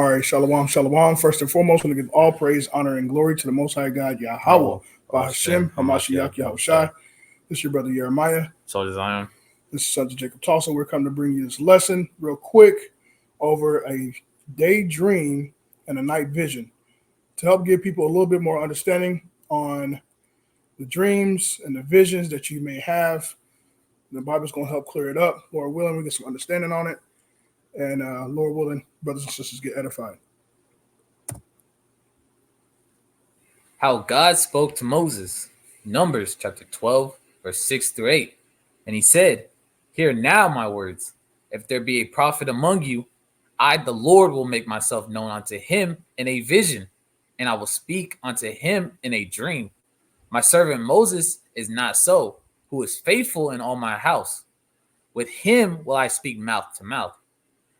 All right, shalom, shalom. First and foremost, we want to give all praise, honor, and glory to the Most High God, Yahweh, Bahashem, Hamashiach, Yahushai. This is your brother Jeremiah. Soldier Zion. This is Son of Jacob Tulsa. We're coming to bring you this lesson real quick over a daydream and a night vision to help give people a little bit more understanding on the dreams and the visions that you may have. The Bible's going to help clear it up. Lord willing, we get some understanding on it. And Lord willing, brothers and sisters get edified. How God spoke to Moses. Numbers chapter 12, verse 6 through 8. And he said, "Hear now my words. If there be a prophet among you, I, the Lord, will make myself known unto him in a vision, and I will speak unto him in a dream. My servant Moses is not so, who is faithful in all my house. With him will I speak mouth to mouth,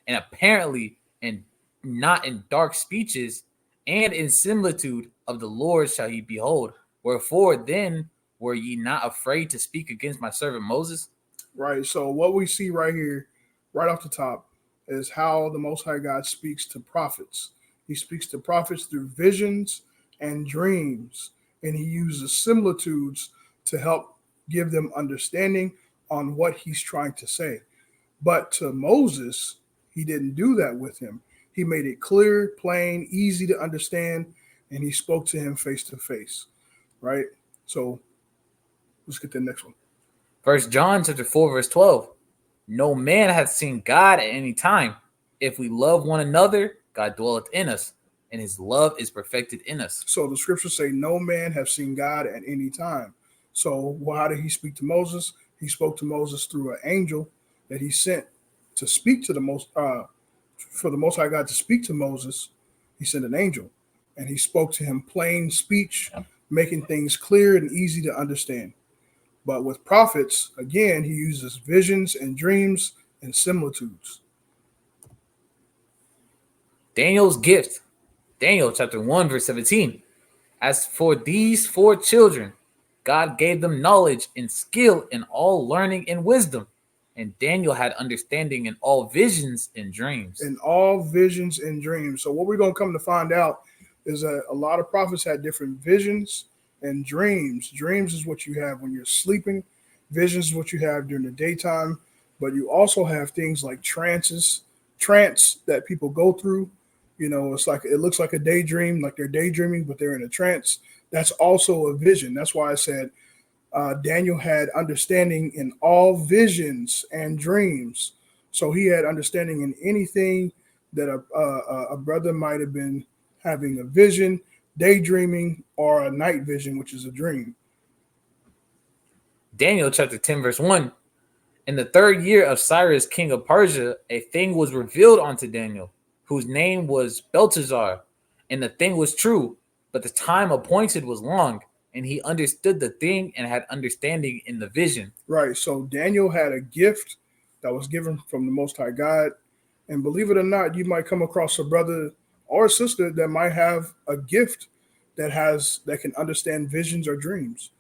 and apparently and not in dark speeches, and in similitude of the Lord shall he behold. Wherefore then were ye not afraid to speak against my servant Moses?" Right. So what we see right here, right off the top, is how the Most High God speaks to prophets. He speaks to prophets through visions and dreams, and he uses similitudes to help give them understanding on what he's trying to say. But to Moses, he didn't do that with him. He made it clear, plain, easy to understand, and he spoke to him face to face, right? So let's get to the next one. 1 John chapter 4, verse 12. No man hath seen God at any time. If we love one another, God dwelleth in us, and his love is perfected in us. So the scriptures say no man have seen God at any time. So how did he speak to Moses? He spoke to Moses through an angel that he sent to speak to for the Most High God to speak to Moses. He sent an angel, and he spoke to him plain speech, making things clear and easy to understand. But with prophets, again, he uses visions and dreams and similitudes. Daniel's gift. Daniel chapter 1, verse 17. As for these 4 children, God gave them knowledge and skill in all learning and wisdom. And Daniel had understanding in all visions and dreams. In all visions and dreams. So what we're going to come to find out is that a lot of prophets had different visions and dreams. Dreams is what you have when you're sleeping. Visions is what you have during the daytime. But you also have things like trance that people go through. You know, it looks like a daydream, like they're daydreaming, but they're in a trance. That's also a vision. That's why I said Daniel had understanding in all visions and dreams. So he had understanding in anything that a brother might have been having a vision, daydreaming, or a night vision, which is a dream. Daniel chapter 10, verse 1. In the 3rd year of Cyrus, king of Persia, a thing was revealed unto Daniel, whose name was Belteshazzar. And the thing was true, but the time appointed was long, and he understood the thing and had understanding in the vision. Right. So Daniel had a gift that was given from the Most High God. And believe it or not, you might come across a brother or a sister that might have a gift that can understand visions or dreams.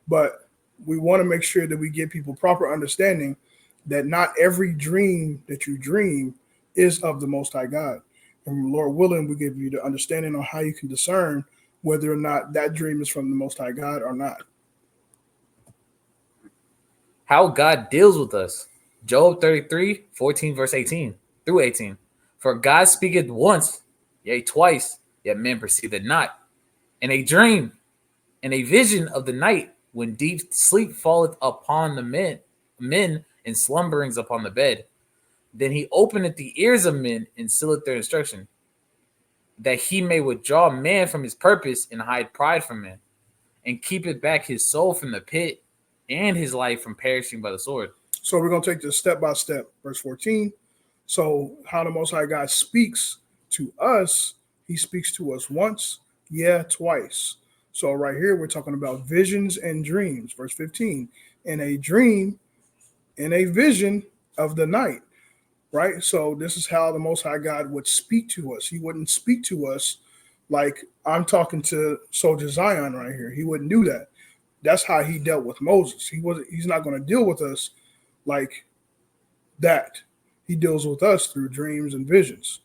But we want to make sure that we give people proper understanding that not every dream that you dream is of the Most High God. And Lord willing, we give you the understanding on how you can discern whether or not that dream is from the Most High God or not. How God deals with us. Job 33, 14, verse 18 through 18. For God speaketh once, yea, twice, yet men perceive it not. In a dream, in a vision of the night, when deep sleep falleth upon the men and slumberings upon the bed. Then he openeth the ears of men and sealeth their instruction, that he may withdraw man from his purpose and hide pride from man, and keepeth back his soul from the pit and his life from perishing by the sword. So we're going to take this step by step. Verse 14. So how the Most High God speaks to us, he speaks to us once, twice. So right here, we're talking about visions and dreams. Verse 15, in a dream, in a vision of the night, right? So this is how the Most High God would speak to us. He wouldn't speak to us like I'm talking to Soldier Zion right here. He wouldn't do that. That's how he dealt with Moses. He's not going to deal with us like that. He deals with us through dreams and visions.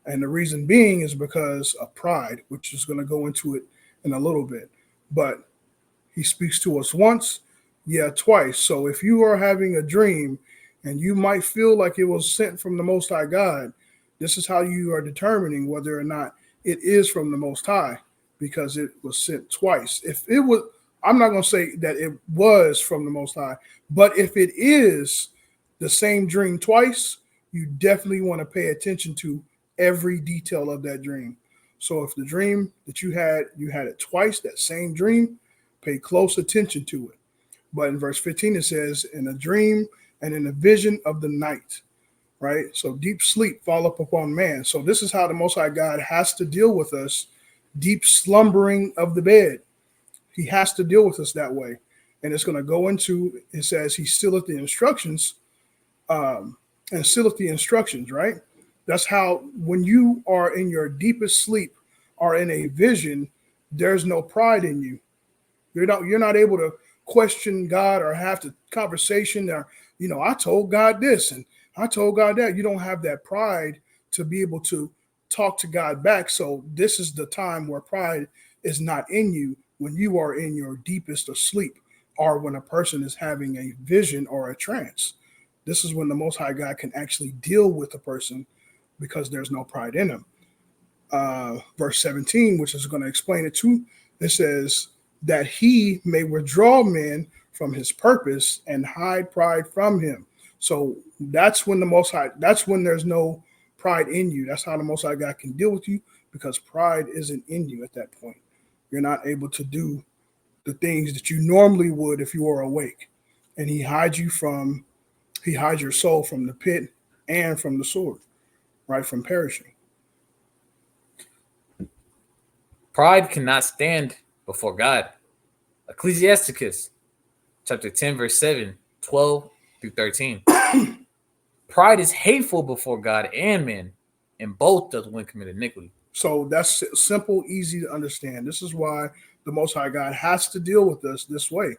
And the reason being is because of pride, which is going to go into it in a little bit. But he speaks to us once, yeah, twice. So if you are having a dream and you might feel like it was sent from the Most High God, this is how you are determining whether or not it is from the Most High, because it was sent twice. If it was, I'm not going to say that it was from the Most High, but if it is the same dream twice, you definitely want to pay attention to every detail of that dream. So if the dream that you had it twice, that same dream, pay close attention to it. But in verse 15, it says, in a dream and in a vision of the night, right? So deep sleep fall up upon man. So this is how the Most High God has to deal with us, deep slumbering of the bed. He has to deal with us that way. And it's going to go into, it says, he sealeth the instructions, and sealeth the instructions, right? That's how, when you are in your deepest sleep or in a vision, there's no pride in you. You're not able to question God or have the conversation or, I told God this and I told God that. You don't have that pride to be able to talk to God back. So this is the time where pride is not in you, when you are in your deepest of sleep, or when a person is having a vision or a trance. This is when the Most High God can actually deal with a person, because there's no pride in him. Verse 17, which is going to explain it too, it says, that he may withdraw men from his purpose and hide pride from him. So that's when that's when there's no pride in you. That's how the Most High God can deal with you, because pride isn't in you at that point. You're not able to do the things that you normally would if you were awake. And he hides your soul from the pit and from the sword, right? From perishing. Pride cannot stand before God. Ecclesiasticus chapter 10, verse 7, 12 through 13. Pride is hateful before God and man, and both does one commit iniquity. So that's simple, easy to understand. This is why the Most High God has to deal with us this way,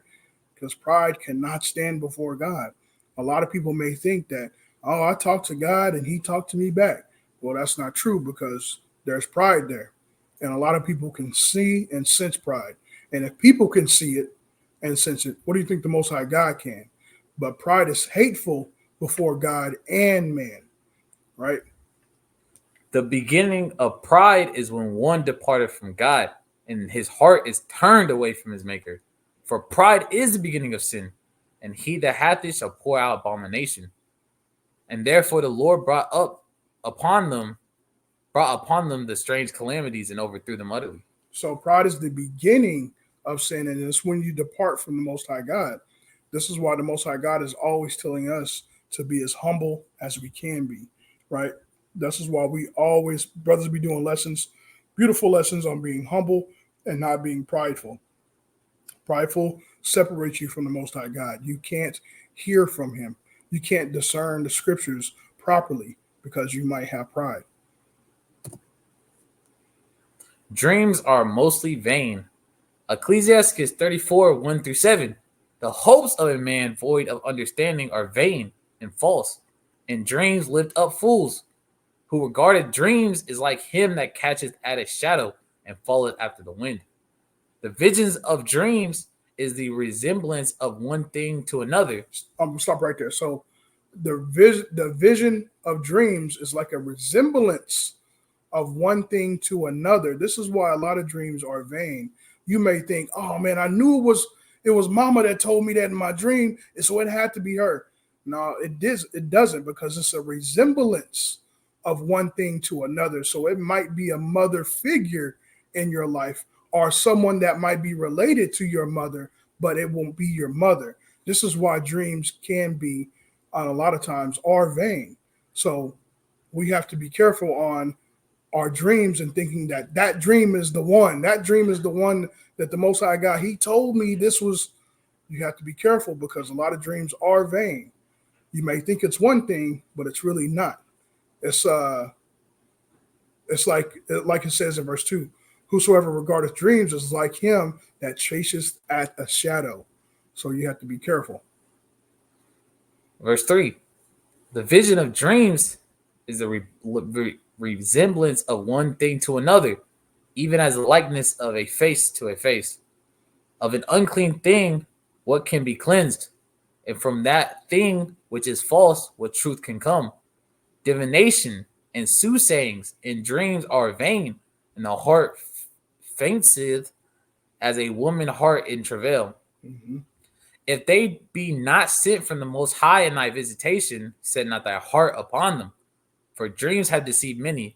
because pride cannot stand before God. A lot of people may think that, oh, I talked to God and he talked to me back. Well, that's not true, because there's pride there. And a lot of people can see and sense pride. And if people can see it and sense it, what do you think the Most High God can? But pride is hateful before God and man, right? The beginning of pride is when one departed from God, and his heart is turned away from his maker. For pride is the beginning of sin, and he that hath it shall pour out abomination. And therefore the Lord brought upon them the strange calamities and overthrew them utterly. So pride is the beginning of sin, and it's when you depart from the Most High God. This is why the Most High God is always telling us to be as humble as we can be, right? This is why we always, brothers, be doing lessons, beautiful lessons on being humble and not being prideful. Prideful separates you from the Most High God. You can't hear from him. You can't discern the scriptures properly because you might have pride. Dreams are mostly vain. Ecclesiasticus 34, 1 through 7. The hopes of a man void of understanding are vain and false, and dreams lift up fools. Who regarded dreams is like him that catcheth at a shadow and falleth after the wind. The visions of dreams is the resemblance of one thing to another. I'm gonna stop right there. So the vision of dreams is like a resemblance of one thing to another. This is why a lot of dreams are vain. You may think, oh man, I knew it was mama that told me that in my dream, and so it had to be her. No, it doesn't, because it's a resemblance of one thing to another. So it might be a mother figure in your life, or someone that might be related to your mother, but it won't be your mother. This is why dreams can be, a lot of times, are vain. So we have to be careful on our dreams and thinking that that dream is the one. That dream is the one that the Most High God, he told me this was. You have to be careful, because a lot of dreams are vain. You may think it's one thing, but it's really not. It's like it says in verse 2, whosoever regardeth dreams is like him that chaseth at a shadow. So you have to be careful. Verse 3. The vision of dreams is the resemblance of one thing to another, even as the likeness of a face to a face. Of an unclean thing, what can be cleansed? And from that thing which is false, what truth can come? Divination and soothsayings and dreams are vain, and the heart fainteth as a woman heart in travail. Mm-hmm. If they be not sent from the Most High in thy visitation, set not thy heart upon them. For dreams have deceived many,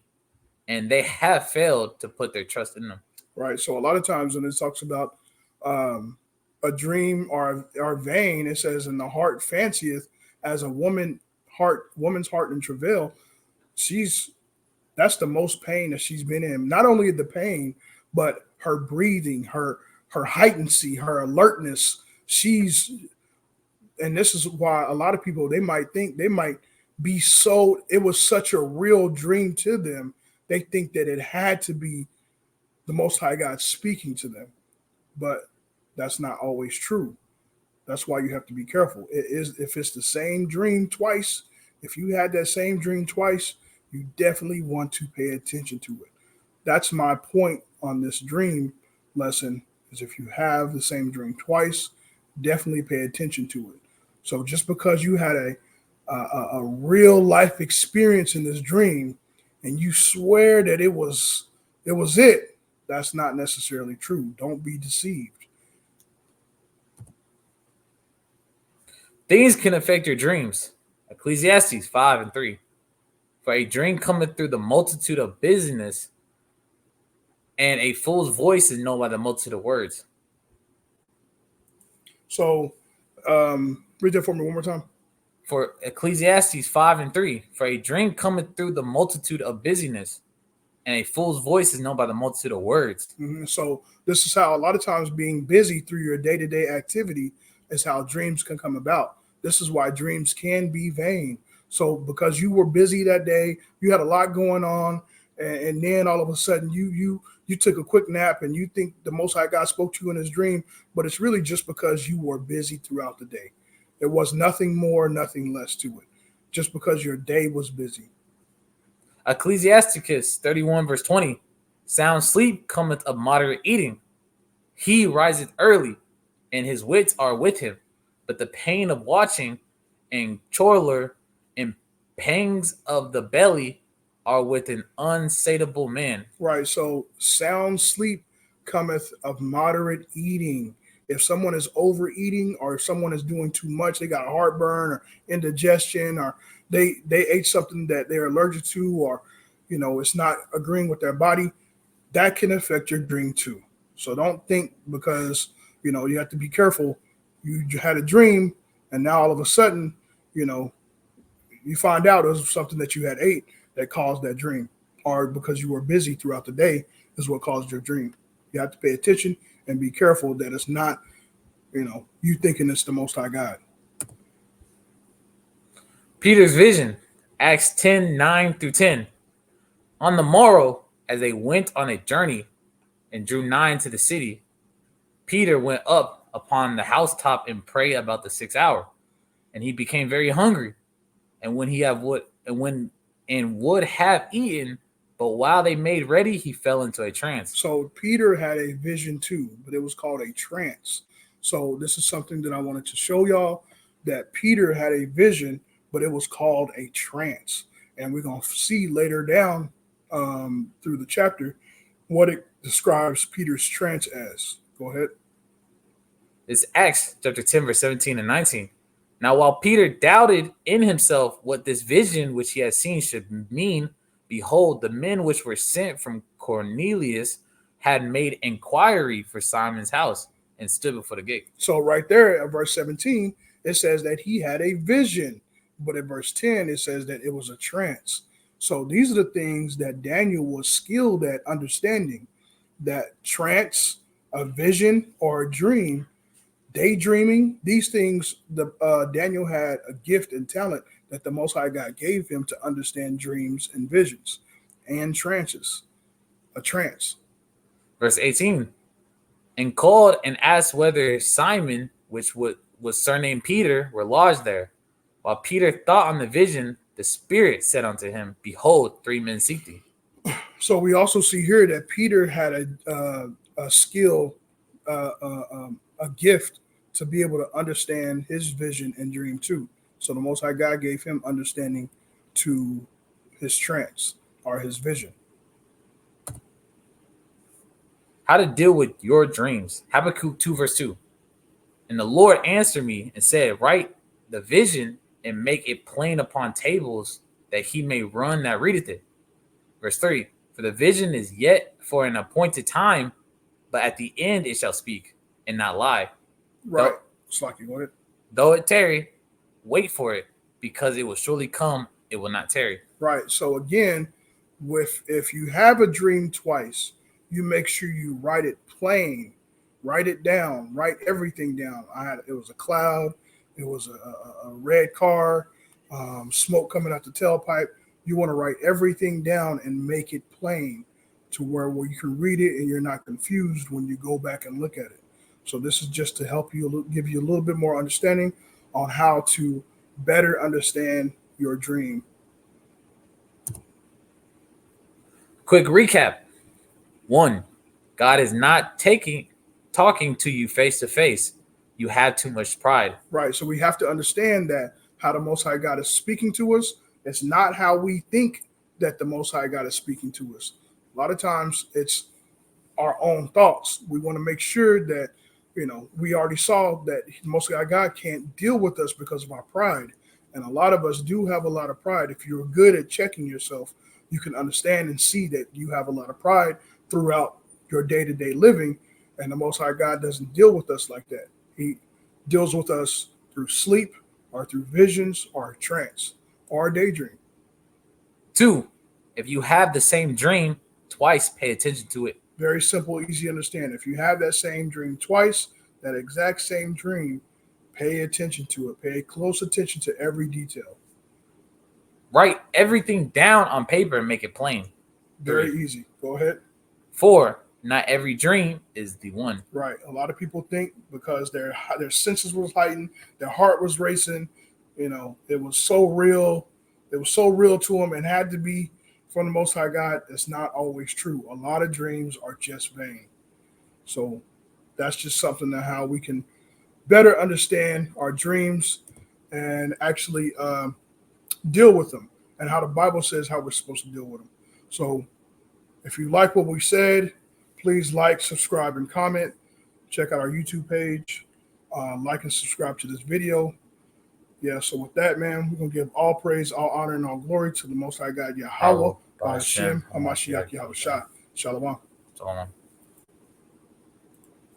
and they have failed to put their trust in them. Right. So a lot of times when it talks about um, a dream or vain, it says, "In the heart fancieth as a woman's heart in travail." She's That's the most pain that she's been in. Not only the pain, but her breathing, her heightency, her alertness. And this is why a lot of people, they might think, they might be so, it was such a real dream to them. They think that it had to be the Most High God speaking to them, but that's not always true. That's why you have to be careful. It is, if it's the same dream twice, if you had that same dream twice, you definitely want to pay attention to it. That's my point on this dream lesson, is if you have the same dream twice, definitely pay attention to it. So just because you had a real life experience in this dream and you swear that it, that's not necessarily true. Don't be deceived. Things can affect your dreams. Ecclesiastes 5 and 3. For a dream cometh through the multitude of busyness, and a fool's voice is known by the multitude of words. So read that for me one more time. For Ecclesiastes 5 and 3. For a dream cometh through the multitude of busyness, and a fool's voice is known by the multitude of words. Mm-hmm. So this is how a lot of times being busy through your day-to-day activity is how dreams can come about. This is why dreams can be vain. So because you were busy that day, you had a lot going on, and then all of a sudden you took a quick nap and you think the Most High God spoke to you in his dream, but it's really just because you were busy throughout the day. There was nothing more, nothing less to it, just because your day was busy. Ecclesiasticus 31 verse 20. Sound sleep cometh of moderate eating. He riseth early, and his wits are with him. But the pain of watching and choler and pangs of the belly are with an unsatiable man. Right. So sound sleep cometh of moderate eating. If someone is overeating, or if someone is doing too much, they got heartburn or indigestion, or they ate something that they're allergic to, or it's not agreeing with their body, that can affect your dream too. So don't think because you have to be careful. You had a dream, and now all of a sudden, you know, you find out it was something that you had ate that caused that dream, or because you were busy throughout the day is what caused your dream. You have to pay attention and be careful that it's not, you thinking it's the Most High God. Peter's vision, Acts 10:9-10. On the morrow, as they went on a journey and drew nigh to the city, Peter went up upon the housetop and prayed about the 6th hour. And he became very hungry, and would have eaten, but while they made ready, he fell into a trance. So Peter had a vision too, but it was called a trance. So this is something that I wanted to show y'all, that Peter had a vision, but it was called a trance. And we're going to see later down through the chapter what it describes Peter's trance as. Go ahead. It's Acts chapter 10, verse 17 and 19. Now, while Peter doubted in himself what this vision which he had seen should mean, behold, the men which were sent from Cornelius had made inquiry for Simon's house and stood before the gate. So right there at verse 17, it says that he had a vision. But at verse 10, it says that it was a trance. So these are the things that Daniel was skilled at understanding. That trance, a vision, or a dream, daydreaming, these things, Daniel had a gift and talent that the Most High God gave him to understand dreams and visions and trances, a trance. Verse 18. And called and asked whether Simon, which was surnamed Peter, were lodged there. While Peter thought on the vision, the Spirit said unto him, Behold, 3 men seek thee. So we also see here that Peter had a skill, a gift to be able to understand his vision and dream too. So the Most High God gave him understanding to his trance or his vision. How to deal with your dreams. Habakkuk 2 verse 2. And the Lord answered me and said, Write the vision and make it plain upon tables, that he may run that readeth it. Verse 3. For the vision is yet for an appointed time, but at the end it shall speak and not lie. Right. It's like you want it. Though it tarry, wait for it, because it will surely come, it will not tarry. Right. So again, if you have a dream twice, you make sure you write it plain, write it down, write everything down. It was a cloud, it was a red car, smoke coming out the tailpipe. You want to write everything down and make it plain to where you can read it and you're not confused when you go back and look at it. So this is just to help you, give you a little bit more understanding on how to better understand your dream. Quick recap. 1. God is not talking to you face to face. You have too much pride. Right. So we have to understand that how the Most High God is speaking to us, it's not how we think that the Most High God is speaking to us. A lot of times it's our own thoughts. We want to make sure that, we already saw that the Most High God can't deal with us because of our pride. And a lot of us do have a lot of pride. If you're good at checking yourself, you can understand and see that you have a lot of pride throughout your day-to-day living. And the Most High God doesn't deal with us like that. He deals with us through sleep or through visions or trance or daydream. 2. If you have the same dream twice, pay attention to it. Very simple, easy to understand. If you have that same dream twice, that exact same dream, pay attention to it. Pay close attention to every detail. Write everything down on paper and make it plain. Very 3. easy. Go ahead. 4. Not every dream is the one. Right. A lot of people think because their senses was heightened, their heart was racing, it was so real. It was so real to them and had to be from the Most High God. That's not always true. A lot of dreams are just vain. So that's just something that how we can better understand our dreams and actually deal with them, and how the Bible says how we're supposed to deal with them. So if you like what we said, please like, subscribe, and comment. Check out our YouTube page. Like and subscribe to this video. Yeah, so with that, man, we're going to give all praise, all honor, and all glory to the Most High God, Yahweh, Hashem, Hamashiach, Yahushua. Shalom. Shalom.